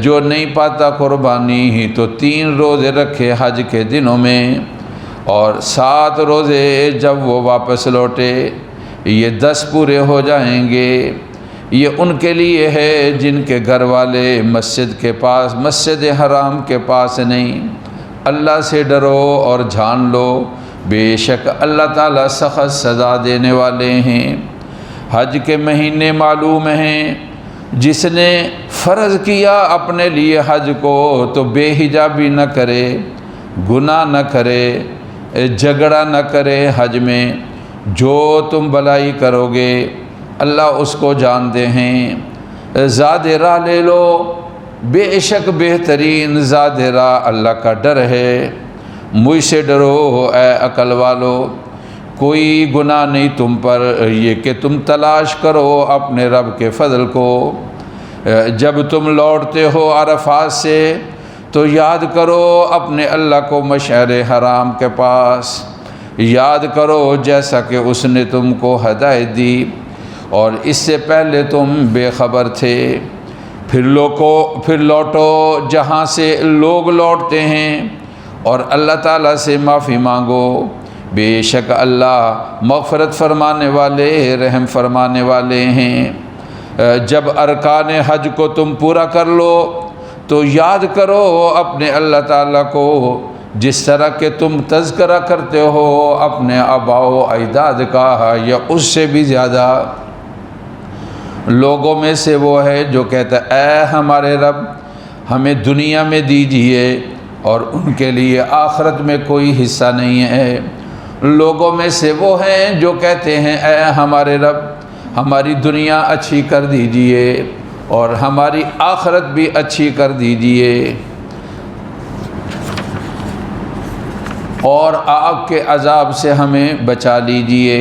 جو نہیں پاتا قربانی تو 3 روزے رکھے حج کے دنوں میں، اور 7 روزے جب وہ واپس لوٹے، یہ 10 پورے ہو جائیں گے۔ یہ ان کے لیے ہے جن کے گھر والے مسجد کے پاس، مسجد حرام کے پاس نہیں۔ اللہ سے ڈرو اور جان لو، بے شک اللہ تعالیٰ سخت سزا دینے والے ہیں۔ حج کے مہینے معلوم ہیں، جس نے فرض کیا اپنے لیے حج کو تو بے حجابی نہ کرے، گناہ نہ کرے، جھگڑا نہ کرے حج میں۔ جو تم بلائی کرو گے اللہ اس کو جانتے ہیں۔ زاد راہ لے لو، بے شک بہترین زاد راہ اللہ کا ڈر ہے۔ مجھ سے ڈرو اے عقل والو، کوئی گناہ نہیں تم پر یہ کہ تم تلاش کرو اپنے رب کے فضل کو۔ جب تم لوٹتے ہو عرفات سے تو یاد کرو اپنے اللہ کو مشعر حرام کے پاس، یاد کرو جیسا کہ اس نے تم کو ہدایت دی اور اس سے پہلے تم بے خبر تھے۔ پھر لوٹو جہاں سے لوگ لوٹتے ہیں اور اللہ تعالیٰ سے معافی مانگو، بے شک اللہ مغفرت فرمانے والے رحم فرمانے والے ہیں۔ جب ارکان حج کو تم پورا کر لو تو یاد کرو اپنے اللہ تعالیٰ کو جس طرح کہ تم تذکرہ کرتے ہو اپنے آباء و اجداد کا، یا اس سے بھی زیادہ۔ لوگوں میں سے وہ ہے جو کہتا ہے اے ہمارے رب ہمیں دنیا میں دیجئے اور ان کے لیے آخرت میں کوئی حصہ نہیں ہے۔ لوگوں میں سے وہ ہیں جو کہتے ہیں اے ہمارے رب ہماری دنیا اچھی کر دیجئے اور ہماری آخرت بھی اچھی کر دیجئے، اور آگ کے عذاب سے ہمیں بچا لیجئے۔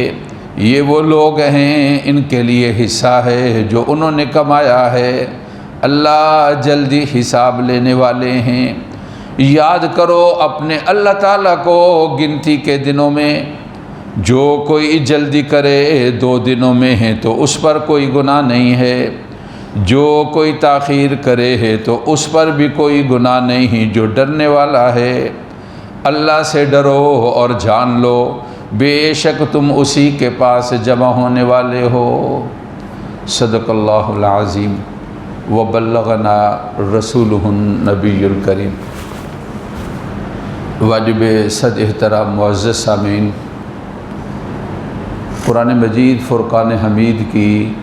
یہ وہ لوگ ہیں ان کے لیے حصہ ہے جو انہوں نے کمایا ہے، اللہ جلدی حساب لینے والے ہیں۔ یاد کرو اپنے اللہ تعالیٰ کو گنتی کے دنوں میں، جو کوئی جلدی کرے 2 دنوں میں ہے تو اس پر کوئی گناہ نہیں ہے، جو کوئی تاخیر کرے ہے تو اس پر بھی کوئی گناہ نہیں۔ جو ڈرنے والا ہے اللہ سے ڈرو اور جان لو، بے شک تم اسی کے پاس جمع ہونے والے ہو۔ صدق اللہ العظیم وبلغنا رسولہ النبی الکریم۔ واجب صد احترام معزز سامعین، قرآن مجید فرقان حمید کی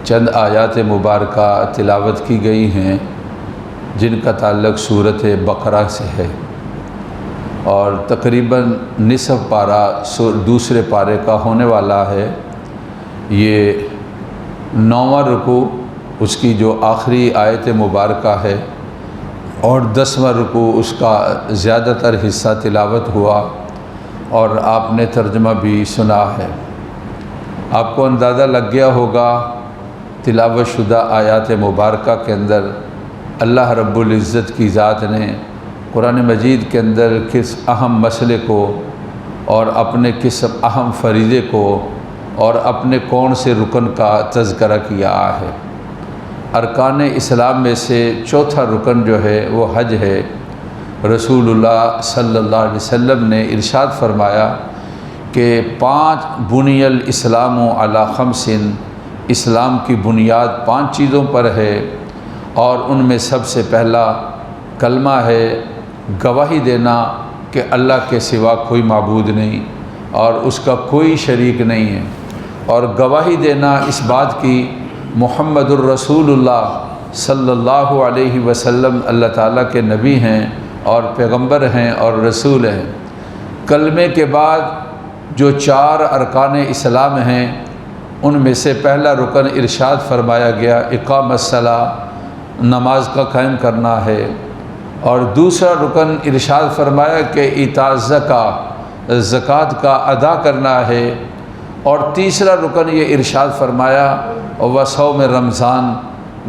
چند آیات مبارکہ تلاوت کی گئی ہیں جن کا تعلق سورۃ بقرہ سے ہے، اور تقریباً نصف پارہ دوسرے پارے کا ہونے والا ہے۔ یہ 9واں رکوع اس کی جو آخری آیت مبارکہ ہے، اور 10واں رکوع اس کا زیادہ تر حصہ تلاوت ہوا اور آپ نے ترجمہ بھی سنا ہے۔ آپ کو اندازہ لگ گیا ہوگا تلاوت شدہ آیات مبارکہ کے اندر اللہ رب العزت کی ذات نے قرآن مجید کے اندر کس اہم مسئلے کو اور اپنے کس اہم فریضے کو اور اپنے کون سے رکن کا تذکرہ کیا ہے۔ ارکان اسلام میں سے چوتھا رکن جو ہے وہ حج ہے۔ رسول اللہ صلی اللہ علیہ وسلم نے ارشاد فرمایا کہ 5 بنی الاسلام علی 5، اسلام کی بنیاد 5 چیزوں پر ہے، اور ان میں سب سے پہلا کلمہ ہے، گواہی دینا کہ اللہ کے سوا کوئی معبود نہیں اور اس کا کوئی شریک نہیں ہے، اور گواہی دینا اس بات کی محمد الرسول اللہ صلی اللہ علیہ وسلم اللہ تعالیٰ کے نبی ہیں اور پیغمبر ہیں اور رسول ہیں۔ کلمے کے بعد جو 4 ارکان اسلام ہیں ان میں سے پہلا رکن ارشاد فرمایا گیا اقام الصلاۃ، نماز کا قائم کرنا ہے، اور دوسرا رکن ارشاد فرمایا کہ ایتاء الزکوٰۃ، زکوٰۃ کا ادا کرنا ہے، اور تیسرا رکن یہ ارشاد فرمایا وصوم رمضان،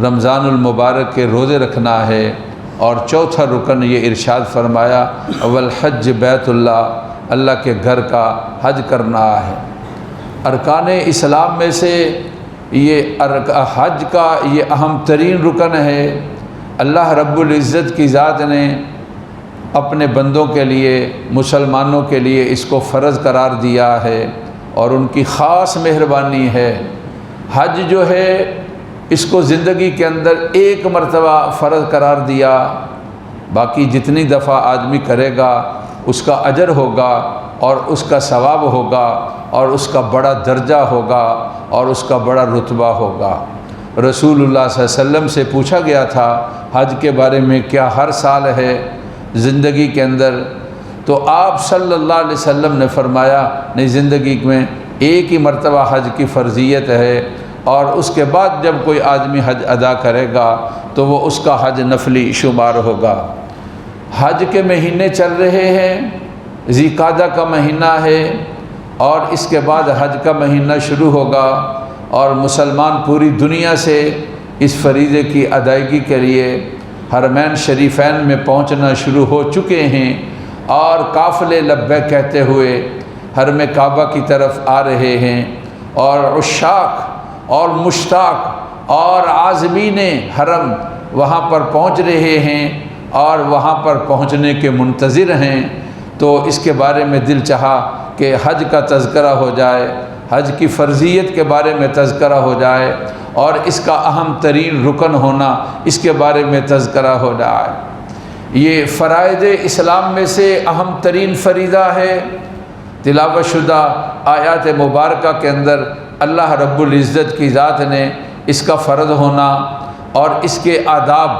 رمضان المبارک کے روزے رکھنا ہے، اور چوتھا رکن یہ ارشاد فرمایا والحج بیت اللہ، اللہ کے گھر کا حج کرنا ہے۔ ارکان اسلام میں سے یہ حج کا یہ اہم ترین رکن ہے۔ اللہ رب العزت کی ذات نے اپنے بندوں کے لیے، مسلمانوں کے لیے اس کو فرض قرار دیا ہے اور ان کی خاص مہربانی ہے۔ حج جو ہے اس کو زندگی کے اندر ایک مرتبہ فرض قرار دیا، باقی جتنی دفعہ آدمی کرے گا اس کا اجر ہوگا اور اس کا ثواب ہوگا اور اس کا بڑا درجہ ہوگا اور اس کا بڑا رتبہ ہوگا۔ رسول اللہ صلی اللہ علیہ وسلم سے پوچھا گیا تھا حج کے بارے میں، کیا ہر سال ہے زندگی کے اندر؟ تو آپ صلی اللہ علیہ وسلم نے فرمایا نہیں، زندگی میں ایک ہی مرتبہ حج کی فرضیت ہے، اور اس کے بعد جب کوئی آدمی حج ادا کرے گا تو وہ اس کا حج نفلی شمار ہوگا۔ حج کے مہینے چل رہے ہیں، ذی القعدہ کا مہینہ ہے اور اس کے بعد حج کا مہینہ شروع ہوگا، اور مسلمان پوری دنیا سے اس فریضے کی ادائیگی کے لیے حرمین شریفین میں پہنچنا شروع ہو چکے ہیں، اور قافلے لبیک کہتے ہوئے حرم کعبہ کی طرف آ رہے ہیں، اور عشاق اور مشتاق اور عازمین حرم وہاں پر پہنچ رہے ہیں اور وہاں پر پہنچنے کے منتظر ہیں۔ تو اس کے بارے میں دل چاہا کہ حج کا تذکرہ ہو جائے، حج کی فرضیت کے بارے میں تذکرہ ہو جائے، اور اس کا اہم ترین رکن ہونا اس کے بارے میں تذکرہ ہو جائے۔ یہ فرائض اسلام میں سے اہم ترین فریضہ ہے۔ تلاوت شدہ آیات مبارکہ کے اندر اللہ رب العزت کی ذات نے اس کا فرض ہونا اور اس کے آداب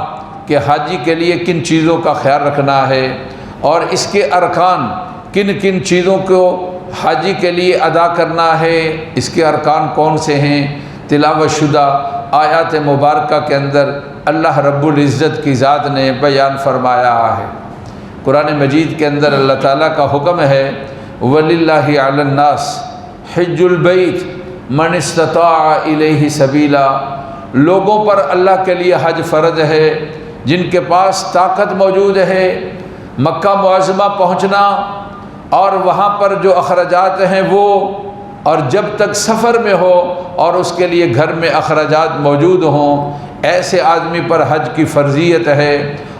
کہ حاجی کے لیے کن چیزوں کا خیال رکھنا ہے، اور اس کے ارکان کن کن چیزوں کو حاجی کے لیے ادا کرنا ہے، اس کے ارکان کون سے ہیں، تلاوت شدہ آیات مبارکہ کے اندر اللہ رب العزت کی ذات نے بیان فرمایا ہے۔ قرآن مجید کے اندر اللہ تعالیٰ کا حکم ہے وَلِلَّهِ عَلَى النَّاسِ حِجُّ الْبَيْتِ مَنِ اسْتَطَاعَ إِلَيْهِ سَبِيلًا، لوگوں پر اللہ کے لیے حج فرض ہے جن کے پاس طاقت موجود ہے۔ مکہ معظمہ پہنچنا اور وہاں پر جو اخراجات ہیں وہ، اور جب تک سفر میں ہو اور اس کے لیے گھر میں اخراجات موجود ہوں، ایسے آدمی پر حج کی فرضیت ہے،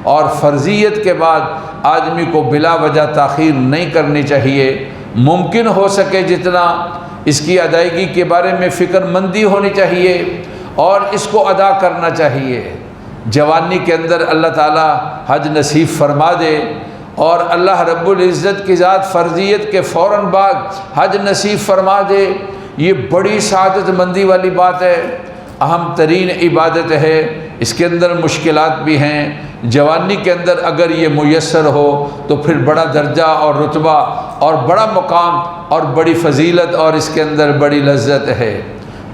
اور فرضیت کے بعد آدمی کو بلا وجہ تاخیر نہیں کرنی چاہیے۔ ممکن ہو سکے جتنا اس کی ادائیگی کے بارے میں فکر مندی ہونی چاہیے اور اس کو ادا کرنا چاہیے۔ جوانی کے اندر اللہ تعالیٰ حج نصیب فرما دے، اور اللہ رب العزت کی ذات فرضیت کے فوراً بعد حج نصیب فرما دے، یہ بڑی سعادت مندی والی بات ہے، اہم ترین عبادت ہے۔ اس کے اندر مشکلات بھی ہیں، جوانی کے اندر اگر یہ میسر ہو تو پھر بڑا درجہ اور رتبہ اور بڑا مقام اور بڑی فضیلت اور اس کے اندر بڑی لذت ہے۔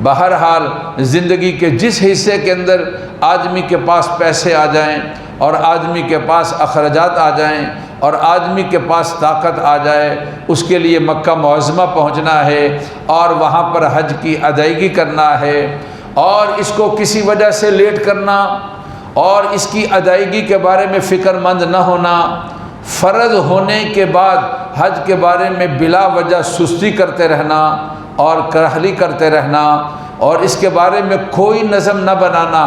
بہرحال زندگی کے جس حصے کے اندر آدمی کے پاس پیسے آ جائیں اور آدمی کے پاس اخراجات آ جائیں اور آدمی کے پاس طاقت آ جائے، اس کے لیے مکہ معظمہ پہنچنا ہے اور وہاں پر حج کی ادائیگی کرنا ہے، اور اس کو کسی وجہ سے لیٹ کرنا اور اس کی ادائیگی کے بارے میں فکر مند نہ ہونا، فرض ہونے کے بعد حج کے بارے میں بلا وجہ سستی کرتے رہنا اور کاہلی کرتے رہنا، اور اس کے بارے میں کوئی نظم نہ بنانا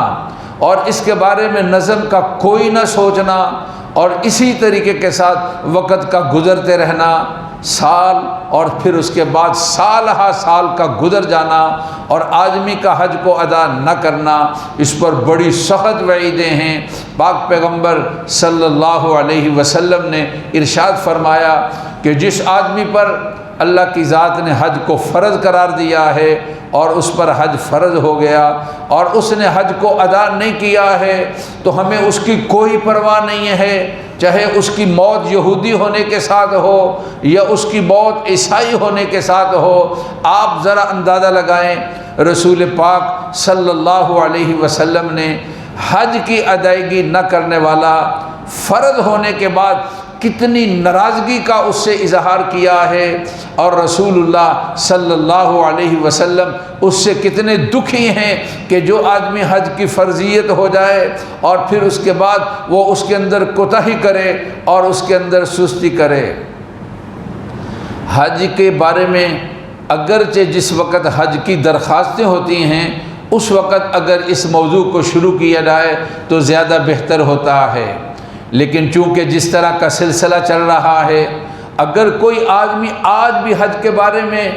اور اس کے بارے میں نظم کا کوئی نہ سوچنا، اور اسی طریقے کے ساتھ وقت کا گزرتے رہنا، سال اور پھر اس کے بعد سال ہا سال کا گزر جانا اور آدمی کا حج کو ادا نہ کرنا، اس پر بڑی سخت وعیدیں ہیں۔ پاک پیغمبر صلی اللہ علیہ وسلم نے ارشاد فرمایا کہ جس آدمی پر اللہ کی ذات نے حج کو فرض قرار دیا ہے اور اس پر حج فرض ہو گیا اور اس نے حج کو ادا نہیں کیا ہے تو ہمیں اس کی کوئی پرواہ نہیں ہے، چاہے اس کی موت یہودی ہونے کے ساتھ ہو یا اس کی موت عیسائی ہونے کے ساتھ ہو۔ آپ ذرا اندازہ لگائیں، رسول پاک صلی اللہ علیہ وسلم نے حج کی ادائیگی نہ کرنے والا فرض ہونے کے بعد کتنی ناراضگی کا اس سے اظہار کیا ہے، اور رسول اللہ صلی اللہ علیہ وسلم اس سے کتنے دکھی ہیں کہ جو آدمی حج کی فرضیت ہو جائے اور پھر اس کے بعد وہ اس کے اندر کوتاہی کرے اور اس کے اندر سستی کرے۔ حج کے بارے میں اگرچہ جس وقت حج کی درخواستیں ہوتی ہیں اس وقت اگر اس موضوع کو شروع کیا جائے تو زیادہ بہتر ہوتا ہے، لیکن چونکہ جس طرح کا سلسلہ چل رہا ہے، اگر کوئی آدمی آج بھی حج کے بارے میں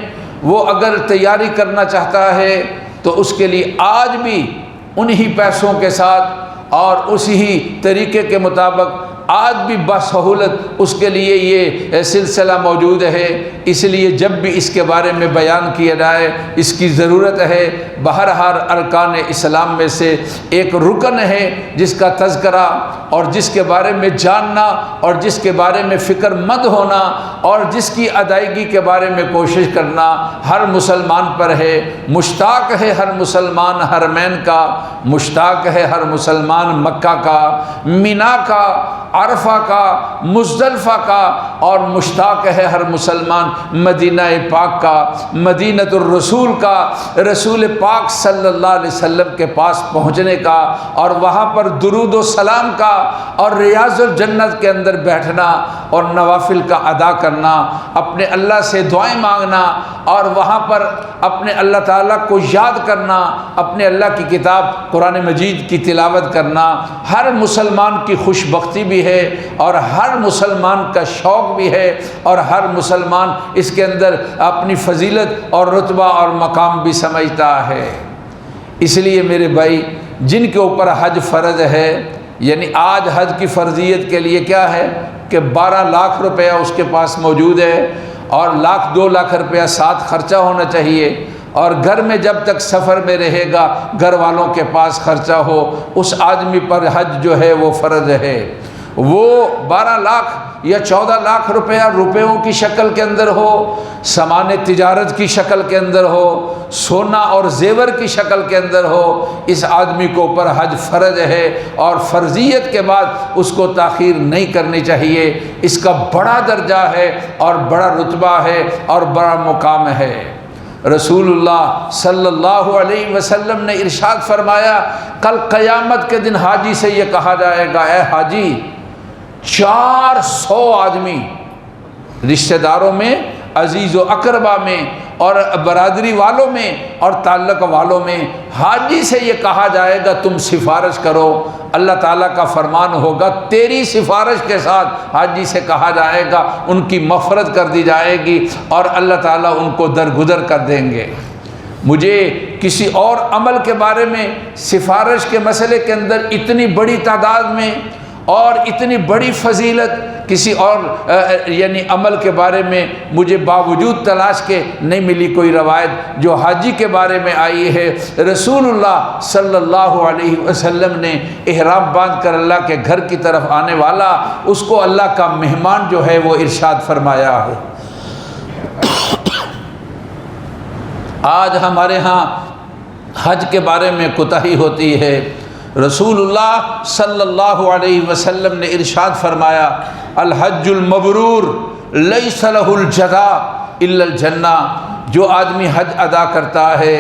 وہ اگر تیاری کرنا چاہتا ہے تو اس کے لیے آج بھی انہی پیسوں کے ساتھ اور اسی طریقے کے مطابق آج بھی بسہولت اس کے لیے یہ سلسلہ موجود ہے۔ اس لیے جب بھی اس کے بارے میں بیان کیا جائے اس کی ضرورت ہے۔ بہرحال ارکان اسلام میں سے ایک رکن ہے جس کا تذکرہ اور جس کے بارے میں جاننا اور جس کے بارے میں فکر مند ہونا اور جس کی ادائیگی کے بارے میں کوشش کرنا ہر مسلمان پر ہے۔ مشتاق ہے ہر مسلمان حرمین کا، مشتاق ہے ہر مسلمان مکہ کا، مینا کا، عرفہ کا، مزدلفہ کا، اور مشتاق ہے ہر مسلمان مدینہ پاک کا، مدینۃ الرسول کا، رسول پاک صلی اللہ علیہ وسلم کے پاس پہنچنے کا اور وہاں پر درود و سلام کا اور ریاض الجنت کے اندر بیٹھنا اور نوافل کا ادا کرنا، اپنے اللہ سے دعائیں مانگنا اور وہاں پر اپنے اللہ تعالیٰ کو یاد کرنا، اپنے اللہ کی کتاب قرآن مجید کی تلاوت کرنا ہر مسلمان کی خوش بختی بھی ہے اور ہر مسلمان کا شوق بھی ہے اور ہر مسلمان اس کے اندر اپنی فضیلت اور رتبہ اور مقام بھی سمجھتا ہے۔ اس لیے میرے بھائی، جن کے اوپر حج فرض ہے، یعنی آج حج کی فرضیت کے لیے کیا ہے کہ 12 لاکھ روپیہ اس کے پاس موجود ہے اور 1-2 لاکھ روپیہ ساتھ خرچہ ہونا چاہیے، اور گھر میں جب تک سفر میں رہے گا گھر والوں کے پاس خرچہ ہو، اس آدمی پر حج جو ہے وہ فرض ہے۔ وہ 12 لاکھ یا 14 لاکھ روپیہ روپیوں کی شکل کے اندر ہو، سامان تجارت کی شکل کے اندر ہو، سونا اور زیور کی شکل کے اندر ہو، اس آدمی کو اوپر حج فرض ہے اور فرضیت کے بعد اس کو تاخیر نہیں کرنی چاہیے۔ اس کا بڑا درجہ ہے اور بڑا رتبہ ہے اور بڑا مقام ہے۔ رسول اللہ صلی اللہ علیہ وسلم نے ارشاد فرمایا، کل قیامت کے دن حاجی سے یہ کہا جائے گا، اے حاجی، 400 آدمی رشتہ داروں میں، عزیز و اقربا میں اور برادری والوں میں اور تعلق والوں میں حاجی سے یہ کہا جائے گا تم سفارش کرو۔ اللہ تعالیٰ کا فرمان ہوگا تیری سفارش کے ساتھ حاجی سے کہا جائے گا، ان کی مغفرت کر دی جائے گی اور اللہ تعالیٰ ان کو درگزر کر دیں گے۔ مجھے کسی اور عمل کے بارے میں سفارش کے مسئلے کے اندر اتنی بڑی تعداد میں اور اتنی بڑی فضیلت کسی اور یعنی عمل کے بارے میں مجھے باوجود تلاش کے نہیں ملی کوئی روایت جو حاجی کے بارے میں آئی ہے۔ رسول اللہ صلی اللہ علیہ وسلم نے احرام باندھ کر اللہ کے گھر کی طرف آنے والا، اس کو اللہ کا مہمان جو ہے وہ ارشاد فرمایا ہے۔ آج ہمارے ہاں حج کے بارے میں کوتاہی ہوتی ہے۔ رسول اللہ صلی اللہ علیہ وسلم نے ارشاد فرمایا، الحج المبرور لیس لہ الجزاء الا الجنہ۔ جو آدمی حج ادا کرتا ہے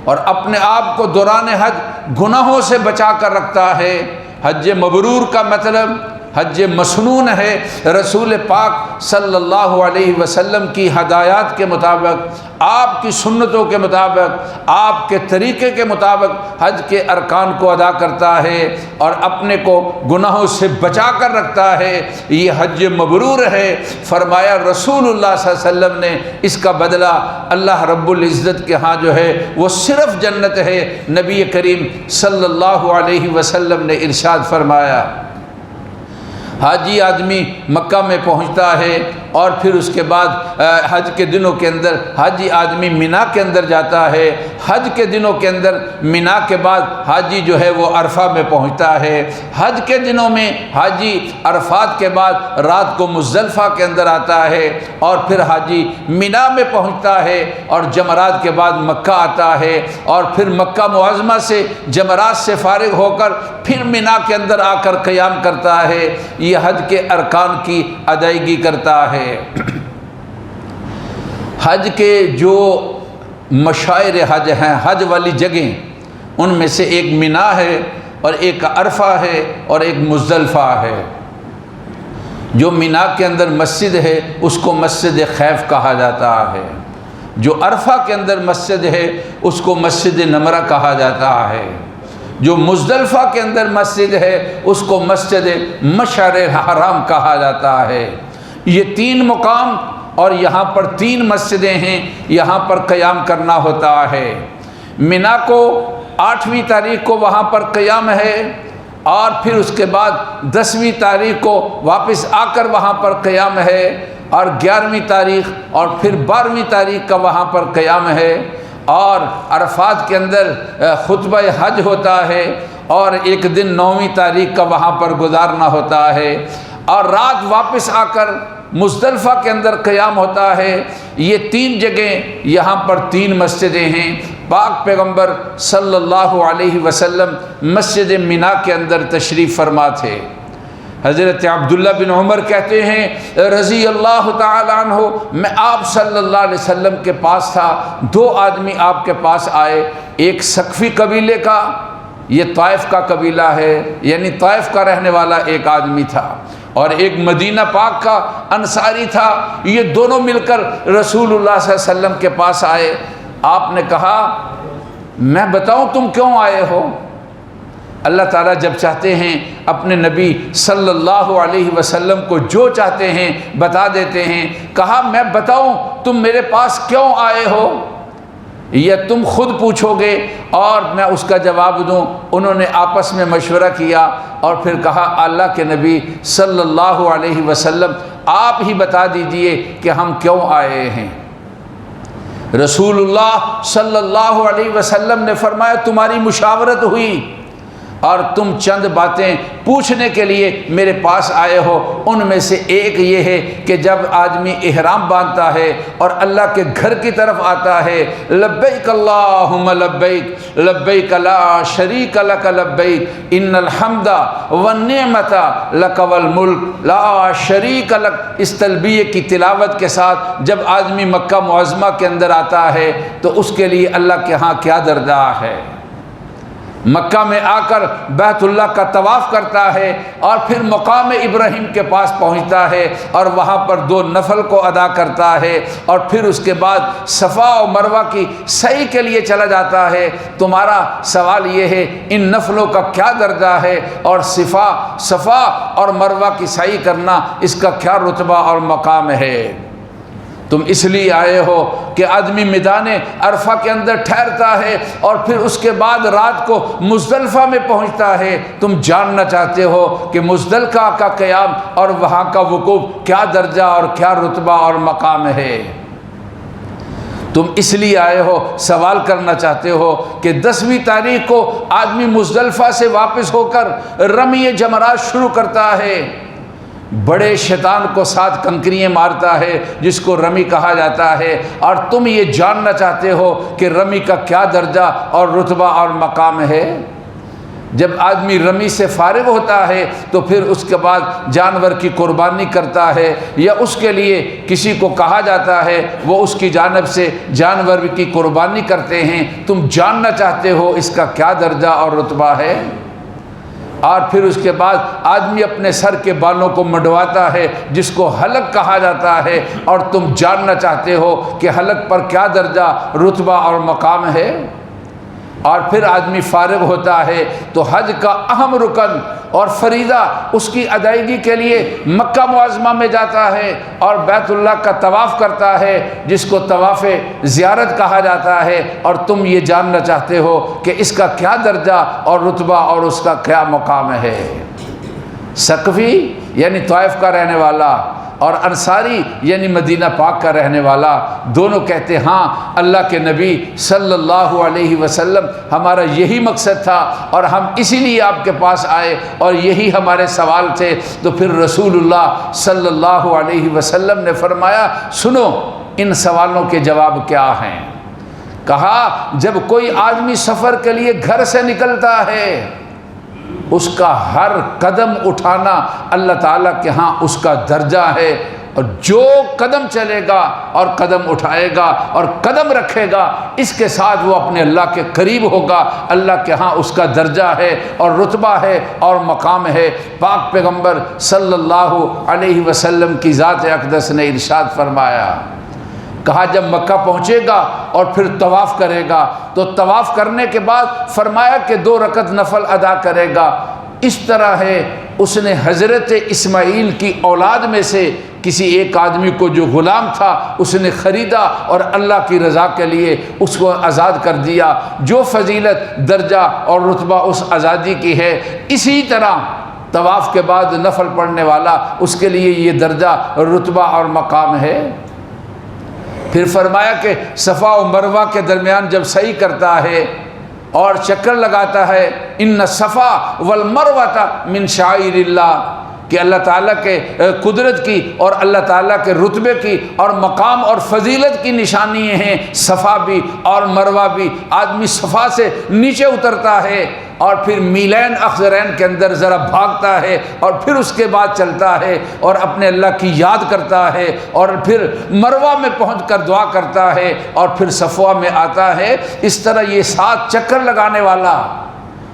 اور اپنے آپ کو دوران حج گناہوں سے بچا کر رکھتا ہے، حج مبرور کا مطلب حج مسنون ہے۔ رسول پاک صلی اللہ علیہ وسلم کی ہدایات کے مطابق، آپ کی سنتوں کے مطابق، آپ کے طریقے کے مطابق حج کے ارکان کو ادا کرتا ہے اور اپنے کو گناہوں سے بچا کر رکھتا ہے، یہ حج مبرور ہے۔ فرمایا رسول اللہ صلی اللہ علیہ وسلم نے اس کا بدلہ اللہ رب العزت کے ہاں جو ہے وہ صرف جنت ہے۔ نبی کریم صلی اللہ علیہ وسلم نے ارشاد فرمایا، حاجی آدمی مکہ میں پہنچتا ہے اور پھر اس کے بعد حج کے دنوں کے اندر حاجی آدمی مینا کے اندر جاتا ہے۔ حج کے دنوں کے اندر مینا کے بعد حاجی جو ہے وہ عرفہ میں پہنچتا ہے۔ حج کے دنوں میں حاجی عرفات کے بعد رات کو مزدلفہ کے اندر آتا ہے اور پھر حاجی مینا میں پہنچتا ہے اور جمرات کے بعد مکہ آتا ہے اور پھر مکہ معظمہ سے جمرات سے فارغ ہو کر پھر مینا کے اندر آ کر قیام کرتا ہے۔ یہ حج کے ارکان کی ادائیگی کرتا ہے۔ حج کے جو مشاعر حج ہیں، حج والی جگہیں، ان میں سے ایک مینا ہے اور ایک عرفہ ہے اور ایک مزدلفہ ہے۔ جو مینا کے اندر مسجد ہے اس کو مسجد خیف کہا جاتا ہے جو عرفہ کے اندر مسجد ہے اس کو مسجد نمرہ کہا جاتا ہے، جو مزدلفہ کے اندر مسجد ہے اس کو مسجد مشعر الحرام کہا جاتا ہے۔ یہ 3 مقام اور یہاں پر 3 مسجدیں ہیں، یہاں پر قیام کرنا ہوتا ہے۔ منا کو 8ویں تاریخ کو وہاں پر قیام ہے، اور پھر اس کے بعد 10ویں تاریخ کو واپس آ کر وہاں پر قیام ہے، اور 11ویں تاریخ اور پھر 12ویں تاریخ کا وہاں پر قیام ہے، اور عرفات کے اندر خطبہ حج ہوتا ہے، اور ایک دن 9ویں تاریخ کا وہاں پر گزارنا ہوتا ہے، اور رات واپس آ کر مزدلفہ کے اندر قیام ہوتا ہے۔ یہ 3 جگہیں یہاں پر 3 مسجدیں ہیں۔ پاک پیغمبر صلی اللہ علیہ وسلم مسجد منا کے اندر تشریف فرما تھے۔ حضرت عبداللہ بن عمر کہتے ہیں رضی اللہ تعالیٰ عنہ، میں آپ صلی اللہ علیہ وسلم کے پاس تھا، 2 آدمی آپ کے پاس آئے، ایک سقفی قبیلے کا، یہ طائف کا قبیلہ ہے، یعنی طائف کا رہنے والا ایک آدمی تھا، اور ایک مدینہ پاک کا انصاری تھا۔ یہ دونوں مل کر رسول اللہ صلی اللہ علیہ وسلم کے پاس آئے۔ آپ نے کہا میں بتاؤں تم کیوں آئے ہو؟ اللہ تعالیٰ جب چاہتے ہیں اپنے نبی صلی اللہ علیہ وسلم کو جو چاہتے ہیں بتا دیتے ہیں۔ کہا میں بتاؤں تم میرے پاس کیوں آئے ہو، یا تم خود پوچھو گے اور میں اس کا جواب دوں؟ انہوں نے آپس میں مشورہ کیا اور پھر کہا اللہ کے نبی صلی اللہ علیہ وسلم آپ ہی بتا دیجئے کہ ہم کیوں آئے ہیں۔ رسول اللہ صلی اللہ علیہ وسلم نے فرمایا تمہاری مشاورت ہوئی اور تم چند باتیں پوچھنے کے لیے میرے پاس آئے ہو۔ ان میں سے ایک یہ ہے کہ جب آدمی احرام باندھتا ہے اور اللہ کے گھر کی طرف آتا ہے، لبیک اللہم لبیک لبیک لا شریک لک لبیک ان الحمد والنعمت لک والملک لا شریک لک، اس تلبیہ کی تلاوت کے ساتھ جب آدمی مکہ معظمہ کے اندر آتا ہے تو اس کے لیے اللہ کے ہاں کیا درجہ ہے۔ مکہ میں آ کر بیت اللہ کا طواف کرتا ہے اور پھر مقام ابراہیم کے پاس پہنچتا ہے اور وہاں پر 2 نفل کو ادا کرتا ہے، اور پھر اس کے بعد صفا و مروہ کی سعی کے لیے چلا جاتا ہے۔ تمہارا سوال یہ ہے ان نفلوں کا کیا درجہ ہے، اور صفا اور مروہ کی سعی کرنا اس کا کیا رتبہ اور مقام ہے؟ تم اس لیے آئے ہو کہ آدمی میدان عرفہ کے اندر ٹھہرتا ہے اور پھر اس کے بعد رات کو مزدلفہ میں پہنچتا ہے۔ تم جاننا چاہتے ہو کہ مزدلفہ کا قیام اور وہاں کا وقوف کیا درجہ اور کیا رتبہ اور مقام ہے۔ تم اس لیے آئے ہو، سوال کرنا چاہتے ہو کہ 10ویں تاریخ کو آدمی مزدلفہ سے واپس ہو کر رمی جمرات شروع کرتا ہے، بڑے شیطان کو 7 کنکریاں مارتا ہے جس کو رمی کہا جاتا ہے، اور تم یہ جاننا چاہتے ہو کہ رمی کا کیا درجہ اور رتبہ اور مقام ہے۔ جب آدمی رمی سے فارغ ہوتا ہے تو پھر اس کے بعد جانور کی قربانی کرتا ہے، یا اس کے لیے کسی کو کہا جاتا ہے وہ اس کی جانب سے جانور کی قربانی کرتے ہیں۔ تم جاننا چاہتے ہو اس کا کیا درجہ اور رتبہ ہے۔ اور پھر اس کے بعد آدمی اپنے سر کے بالوں کو منڈواتا ہے جس کو حلق کہا جاتا ہے، اور تم جاننا چاہتے ہو کہ حلق پر کیا درجہ رتبہ اور مقام ہے۔ اور پھر آدمی فارغ ہوتا ہے تو حج کا اہم رکن اور فریضہ اس کی ادائیگی کے لیے مکہ معظمہ میں جاتا ہے اور بیت اللہ کا طواف کرتا ہے جس کو طواف زیارت کہا جاتا ہے، اور تم یہ جاننا چاہتے ہو کہ اس کا کیا درجہ اور رتبہ اور اس کا کیا مقام ہے۔ سقفی یعنی طائف کا رہنے والا اور انصاری یعنی مدینہ پاک کا رہنے والا دونوں کہتے ہاں اللہ کے نبی صلی اللہ علیہ وسلم ہمارا یہی مقصد تھا اور ہم اسی لیے آپ کے پاس آئے اور یہی ہمارے سوال تھے۔ تو پھر رسول اللہ صلی اللہ علیہ وسلم نے فرمایا سنو ان سوالوں کے جواب کیا ہیں۔ کہا جب کوئی آدمی سفر کے لیے گھر سے نکلتا ہے اس کا ہر قدم اٹھانا اللہ تعالیٰ کے ہاں اس کا درجہ ہے، اور جو قدم چلے گا اور قدم اٹھائے گا اور قدم رکھے گا اس کے ساتھ وہ اپنے اللہ کے قریب ہوگا، اللہ کے ہاں اس کا درجہ ہے اور رتبہ ہے اور مقام ہے۔ پاک پیغمبر صلی اللہ علیہ وسلم کی ذات اقدس نے ارشاد فرمایا، کہا جب مکہ پہنچے گا اور پھر طواف کرے گا تو طواف کرنے کے بعد فرمایا کہ 2 رکعت نفل ادا کرے گا۔ اس طرح ہے اس نے حضرت اسماعیل کی اولاد میں سے کسی ایک آدمی کو جو غلام تھا اس نے خریدا اور اللہ کی رضا کے لیے اس کو آزاد کر دیا۔ جو فضیلت درجہ اور رتبہ اس آزادی کی ہے، اسی طرح طواف کے بعد نفل پڑھنے والا اس کے لیے یہ درجہ رتبہ اور مقام ہے۔ پھر فرمایا کہ صفا و مروہ کے درمیان جب سعی کرتا ہے اور چکر لگاتا ہے، ان صفا والمروہ من شعائر اللہ، کہ اللہ تعالیٰ کے قدرت کی اور اللہ تعالیٰ کے رتبے کی اور مقام اور فضیلت کی نشانی ہیں صفا بھی اور مروہ بھی۔ آدمی صفا سے نیچے اترتا ہے اور پھر میلین اخضرین کے اندر ذرا بھاگتا ہے اور پھر اس کے بعد چلتا ہے اور اپنے اللہ کی یاد کرتا ہے اور پھر مروہ میں پہنچ کر دعا کرتا ہے اور پھر صفا میں آتا ہے۔ اس طرح یہ 7 چکر لگانے والا،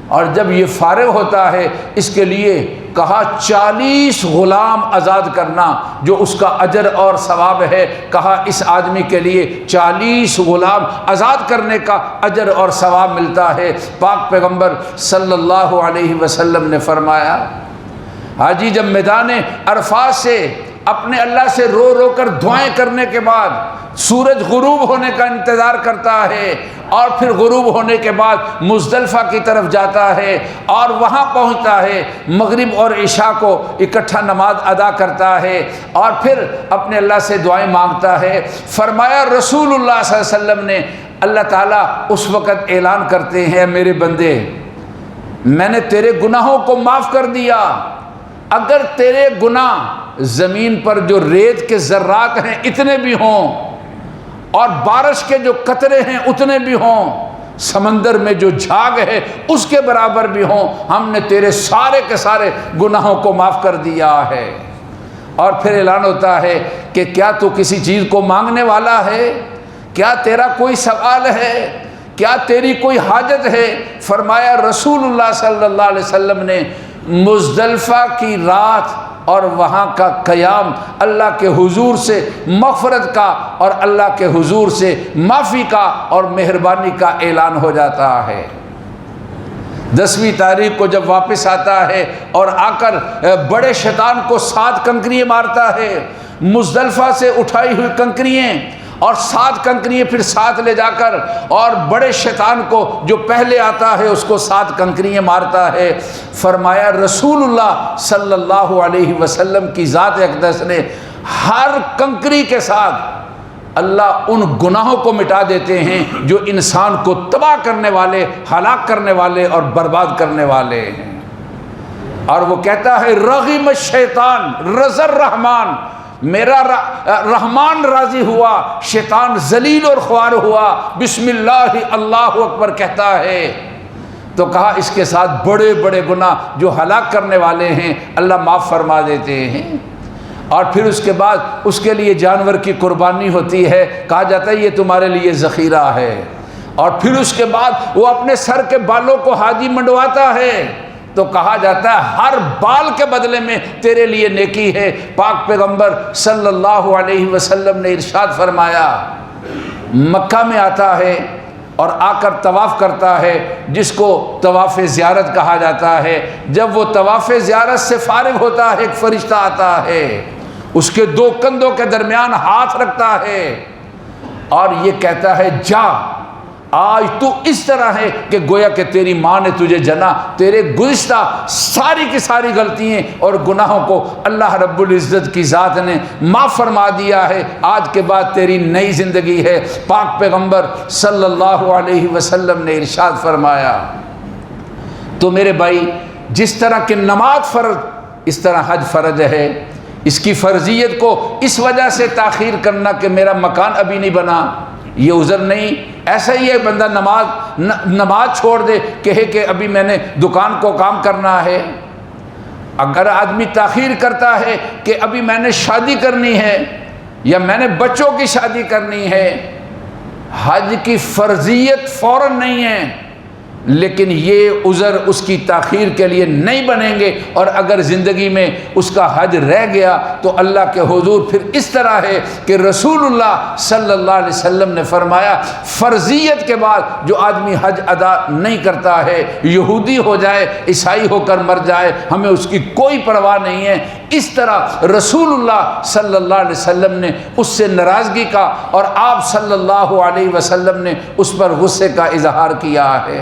اور جب یہ فارغ ہوتا ہے اس کے لیے کہا 40 غلام آزاد کرنا جو اس کا اجر اور ثواب ہے۔ کہا اس آدمی کے لیے 40 غلام آزاد کرنے کا اجر اور ثواب ملتا ہے۔ پاک پیغمبر صلی اللہ علیہ وسلم نے فرمایا، حاجی جب میدان عرفات سے اپنے اللہ سے رو رو کر دعائیں کرنے کے بعد سورج غروب ہونے کا انتظار کرتا ہے اور پھر غروب ہونے کے بعد مزدلفہ کی طرف جاتا ہے اور وہاں پہنچتا ہے، مغرب اور عشاء کو اکٹھا نماز ادا کرتا ہے اور پھر اپنے اللہ سے دعائیں مانگتا ہے۔ فرمایا رسول اللہ صلی اللہ علیہ وسلم نے، اللہ تعالیٰ اس وقت اعلان کرتے ہیں، میرے بندے میں نے تیرے گناہوں کو معاف کر دیا، اگر تیرے گناہ زمین پر جو ریت کے ذرات ہیں اتنے بھی ہوں اور بارش کے جو قطرے ہیں اتنے بھی ہوں، سمندر میں جو جھاگ ہے اس کے برابر بھی ہوں، ہم نے تیرے سارے کے سارے گناہوں کو معاف کر دیا ہے۔ اور پھر اعلان ہوتا ہے کہ کیا تو کسی چیز کو مانگنے والا ہے؟ کیا تیرا کوئی سوال ہے؟ کیا تیری کوئی حاجت ہے؟ فرمایا رسول اللہ صلی اللہ علیہ وسلم نے، مزدلفہ کی رات اور وہاں کا قیام اللہ کے حضور سے مغفرت کا اور اللہ کے حضور سے معافی کا اور مہربانی کا اعلان ہو جاتا ہے۔ 10ویں تاریخ کو جب واپس آتا ہے اور آ کر بڑے شیطان کو 7 کنکریاں مارتا ہے، مزدلفہ سے اٹھائی ہوئی کنکریاں اور 7 کنکریاں پھر ساتھ لے جا کر اور بڑے شیطان کو جو پہلے آتا ہے اس کو 7 کنکریاں مارتا ہے۔ فرمایا رسول اللہ صلی اللہ علیہ وسلم کی ذات اقدس نے ہر کنکری کے ساتھ اللہ ان گناہوں کو مٹا دیتے ہیں جو انسان کو تباہ کرنے والے، ہلاک کرنے والے اور برباد کرنے والے ہیں۔ اور وہ کہتا ہے رغم الشیطان رضا الرحمن، میرا رحمان راضی ہوا، شیطان ذلیل اور خوار ہوا، بسم اللہ اللہ اکبر کہتا ہے۔ تو کہا اس کے ساتھ بڑے بڑے گناہ جو ہلاک کرنے والے ہیں اللہ معاف فرما دیتے ہیں۔ اور پھر اس کے بعد اس کے لیے جانور کی قربانی ہوتی ہے، کہا جاتا ہے یہ تمہارے لیے ذخیرہ ہے۔ اور پھر اس کے بعد وہ اپنے سر کے بالوں کو حاجی منڈواتا ہے تو کہا جاتا ہے ہر بال کے بدلے میں تیرے لیے نیکی ہے۔ پاک پیغمبر صلی اللہ علیہ وسلم نے ارشاد فرمایا، مکہ میں آتا ہے اور آ کر طواف کرتا ہے جس کو طواف زیارت کہا جاتا ہے۔ جب وہ طواف زیارت سے فارغ ہوتا ہے ایک فرشتہ آتا ہے، اس کے 2 کندھوں کے درمیان ہاتھ رکھتا ہے اور یہ کہتا ہے جا، آج تو اس طرح ہے کہ گویا کہ تیری ماں نے تجھے جنا، تیرے گزشتہ ساری کی ساری غلطیاں اور گناہوں کو اللہ رب العزت کی ذات نے معاف فرما دیا ہے، آج کے بعد تیری نئی زندگی ہے۔ پاک پیغمبر صلی اللہ علیہ وسلم نے ارشاد فرمایا۔ تو میرے بھائی، جس طرح کہ نماز فرض اس طرح حج فرض ہے۔ اس کی فرضیت کو اس وجہ سے تاخیر کرنا کہ میرا مکان ابھی نہیں بنا، یہ عذر نہیں۔ ایسا ہی ہے بندہ نماز چھوڑ دے، کہے کہ ابھی میں نے دکان کو کام کرنا ہے۔ اگر آدمی تاخیر کرتا ہے کہ ابھی میں نے شادی کرنی ہے یا میں نے بچوں کی شادی کرنی ہے، حج کی فرضیت فوراً نہیں ہے، لیکن یہ عذر اس کی تاخیر کے لیے نہیں بنیں گے، اور اگر زندگی میں اس کا حج رہ گیا تو اللہ کے حضور پھر اس طرح ہے کہ رسول اللہ صلی اللہ علیہ وسلم نے فرمایا فرضیت کے بعد جو آدمی حج ادا نہیں کرتا ہے، یہودی ہو جائے، عیسائی ہو کر مر جائے، ہمیں اس کی کوئی پرواہ نہیں ہے۔ اس طرح رسول اللہ صلی اللہ علیہ وسلم نے اس سے ناراضگی کا، اور آپ صلی اللہ علیہ وسلم نے اس پر غصے کا اظہار کیا ہے۔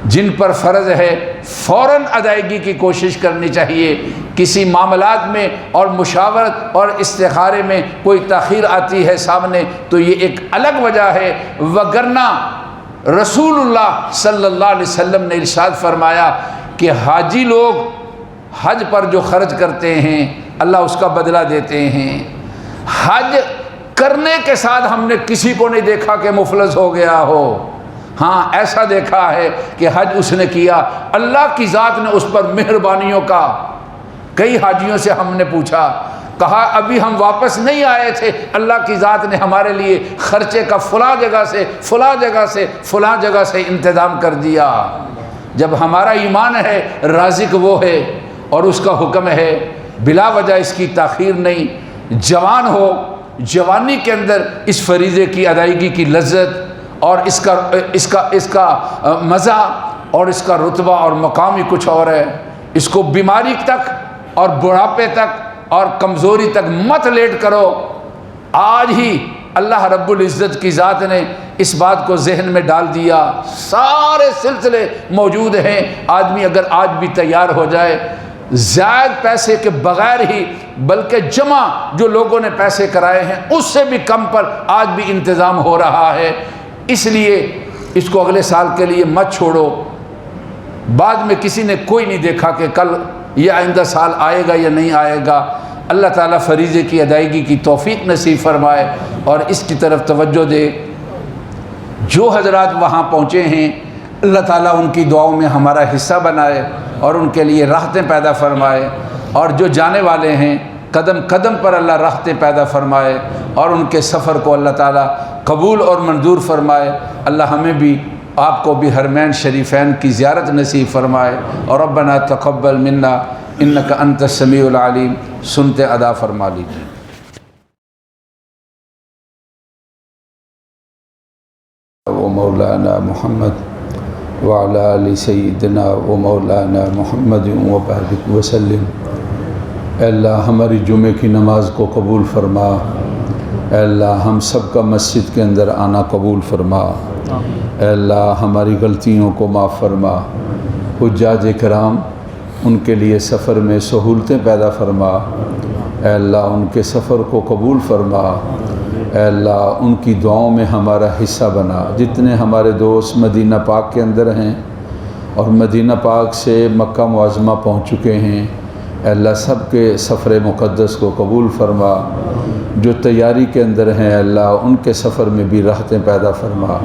جن پر فرض ہے فوراً ادائیگی کی کوشش کرنی چاہیے۔ کسی معاملات میں اور مشاورت اور استخارے میں کوئی تاخیر آتی ہے سامنے تو یہ ایک الگ وجہ ہے، وگرنہ رسول اللہ صلی اللہ علیہ وسلم نے ارشاد فرمایا کہ حاجی لوگ حج پر جو خرچ کرتے ہیں اللہ اس کا بدلہ دیتے ہیں۔ حج کرنے کے ساتھ ہم نے کسی کو نہیں دیکھا کہ مفلس ہو گیا ہو، ہاں ایسا دیکھا ہے کہ حج اس نے کیا، اللہ کی ذات نے اس پر مہربانیوں کا۔ کئی حاجیوں سے ہم نے پوچھا، کہا ابھی ہم واپس نہیں آئے تھے، اللہ کی ذات نے ہمارے لیے خرچے کا فلاں جگہ سے فلاں جگہ سے فلاں جگہ سے انتظام کر دیا۔ جب ہمارا ایمان ہے رازق وہ ہے اور اس کا حکم ہے، بلا وجہ اس کی تاخیر نہیں۔ جوان ہو، جوانی کے اندر اس فریضے کی ادائیگی کی لذت اور اس کا مزہ اور اس کا رتبہ اور مقام ہی کچھ اور ہے۔ اس کو بیماری تک اور بڑھاپے تک اور کمزوری تک مت لیٹ کرو۔ آج ہی اللہ رب العزت کی ذات نے اس بات کو ذہن میں ڈال دیا، سارے سلسلے موجود ہیں، آدمی اگر آج بھی تیار ہو جائے، زائد پیسے کے بغیر ہی بلکہ جمع جو لوگوں نے پیسے کرائے ہیں اس سے بھی کم پر آج بھی انتظام ہو رہا ہے۔ اس لیے اس کو اگلے سال کے لیے مت چھوڑو۔ بعد میں کسی نے کوئی نہیں دیکھا کہ کل یہ آئندہ سال آئے گا یا نہیں آئے گا۔ اللہ تعالیٰ فریضے کی ادائیگی کی توفیق نصیب فرمائے اور اس کی طرف توجہ دے۔ جو حضرات وہاں پہنچے ہیں اللہ تعالیٰ ان کی دعاؤں میں ہمارا حصہ بنائے اور ان کے لیے راحتیں پیدا فرمائے، اور جو جانے والے ہیں قدم قدم پر اللہ راحتیں پیدا فرمائے اور ان کے سفر کو اللہ تعالیٰ قبول اور منظور فرمائے۔ اللہ ہمیں بھی آپ کو بھی حرمین شریفین کی زیارت نصیب فرمائے، اور ربنا تقبل منا انک انت السمیع العلیم، سنتے ادا فرما لیجیے۔ و مولانا محمد وعلی آل سیدنا و مولانا محمد وبارک وسلم۔ اے اللہ ہماری جمعے کی نماز کو قبول فرما، اے اللہ ہم سب کا مسجد کے اندر آنا قبول فرما، اے اللہ ہماری غلطیوں کو معاف فرما۔ حجاج کرام ان کے لیے سفر میں سہولتیں پیدا فرما، اے اللہ ان کے سفر کو قبول فرما، اے اللہ ان کی دعاؤں میں ہمارا حصہ بنا۔ جتنے ہمارے دوست مدینہ پاک کے اندر ہیں اور مدینہ پاک سے مکہ معظمہ پہنچ چکے ہیں، اے اللہ سب کے سفر مقدس کو قبول فرما۔ جو تیاری کے اندر ہیں اے اللہ ان کے سفر میں بھی راحتیں پیدا فرما،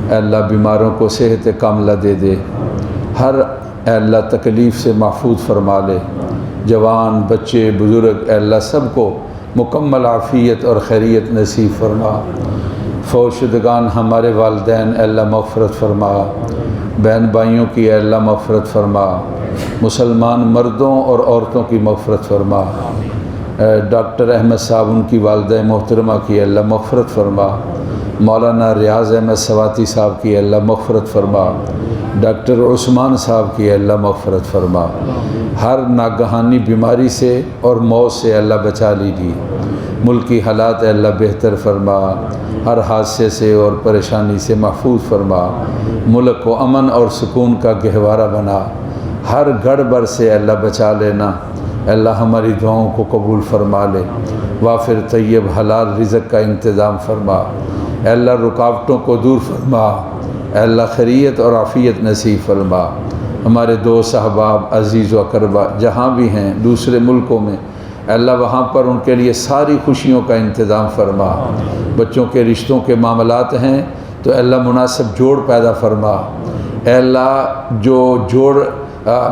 اے اللہ بیماروں کو صحت کاملہ دے دے، ہر اے اللہ تکلیف سے محفوظ فرما لے، جوان بچے بزرگ اے اللہ سب کو مکمل عافیت اور خیریت نصیب فرما۔ فوت شدگان ہمارے والدین اے اللہ مغفرت فرما، بہن بھائیوں کی اے اللہ مغفرت فرما، مسلمان مردوں اور عورتوں کی مغفرت فرما۔ ڈاکٹر احمد صاحب ان کی والدہ محترمہ کی اے اللہ مغفرت فرما، مولانا ریاض احمد سواتی صاحب کی اے اللہ مغفرت فرما، ڈاکٹر عثمان صاحب کی اے اللہ مغفرت فرما۔ ہر ناگہانی بیماری سے اور موت سے اللہ بچا لیجیے، ملکی حالات اللہ بہتر فرما، ہر حادثے سے اور پریشانی سے محفوظ فرما، ملک کو امن اور سکون کا گہوارہ بنا، ہر گڑبڑ سے اللہ بچا لینا۔ اللہ ہماری دعاؤں کو قبول فرما لے، وافر طیب حلال رزق کا انتظام فرما، اللہ رکاوٹوں کو دور فرما، اللہ خیریت اور عافیت نصیب فرما۔ ہمارے دوست احباب عزیز و اقربا جہاں بھی ہیں دوسرے ملکوں میں اللہ وہاں پر ان کے لیے ساری خوشیوں کا انتظام فرما۔ بچوں کے رشتوں کے معاملات ہیں تو اللہ مناسب جوڑ پیدا فرما، اے اللہ جو جوڑ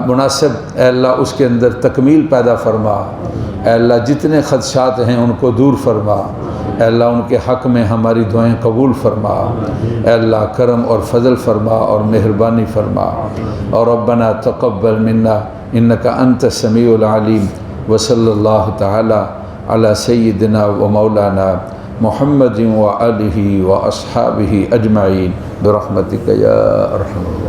مناسب اے اللہ اس کے اندر تکمیل پیدا فرما، اے اللہ جتنے خدشات ہیں ان کو دور فرما، اے اللہ ان کے حق میں ہماری دعائیں قبول فرما، اے اللہ کرم اور فضل فرما اور مہربانی فرما، اور ربنا تقبل منا انکا انت السمیع العلیم، وصلی اللہ تعالی علی سیدنا و مولانا محمد و آلہ و اصحابہ اجمعین برحمتک یا ارحم الراحمین۔